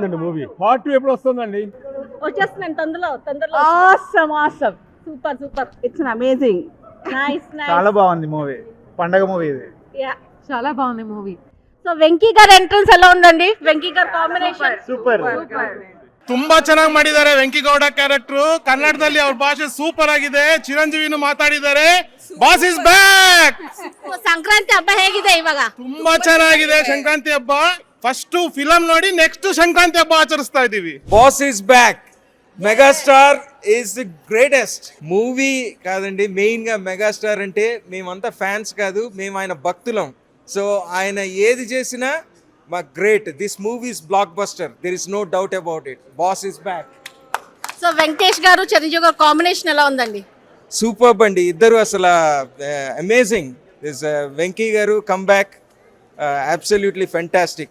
బాగుందండి movie. Part 2 ఎప్పుడు వస్తుందండి? వచ్చేస్తున్నాను తొందరలో. awesome. Super. It's an amazing. Nice. చాలా బాగుంది మూవీ, పండగ మూవీ ఇది. యా. చాలా బాగుంది మూవీ. సో వెంకీ గారి ఎంట్రన్స్ ఎలా ఉందండి? వెంకీ గారి కాంబినేషన్ ಸೂಪರ್. ತುಂಬಾ ಚೆನ್ನಾಗಿ ಮಾಡಿದ್ದಾರೆ. ವೆಂಕಿಗೌಡ ಕ್ಯಾರೆಕ್ಟರ್ ಕನ್ನಡದಲ್ಲಿ ಅವ್ರ ಭಾಷೆ ಸೂಪರ್ ಆಗಿದೆ. ಚಿರಂಜೀವಿನು ಮಾತಾಡಿದ್ದಾರೆ. Boss is back. ಸಂಕ್ರಾಂತಿ ಹಬ್ಬ ಹೇಗಿದೆ ಇವಾಗ? ತುಂಬಾ ಚೆನ್ನಾಗಿದೆ ಸಂಕ್ರಾಂತಿ ಹಬ್ಬ. ಫಸ್ಟ್ ಫಿಲಂ ನೋಡಿ ನೆಕ್ಸ್ಟ್ ಸಂಕ್ರಾಂತಿ ಹಬ್ಬ ಆಚರಿಸ್ತಾ ಇದೀವಿ. Boss is back. Megastar is the greatest. Movie కాదండి, మెయిన్ గా మెగాస్టార్ అంటే మేమంతా ఫ్యాన్స్ కాదు, మేము ఆయన భక్తులం. సో ఆయన ఏది చేసినా మా great. This movie is blockbuster, there is no doubt about it. Boss is back. So Venkatesh గారు చిరంజీవి గారు కాంబినేషన్ ఎలా ఉందండి? సూపర్బ్ అండి, ఇద్దరు అసలు అమేజింగ్. దిస్ వెంకీ గారు కమ్ బ్యాక్, అబ్సల్యూట్లీ ఫెంటాస్టిక్.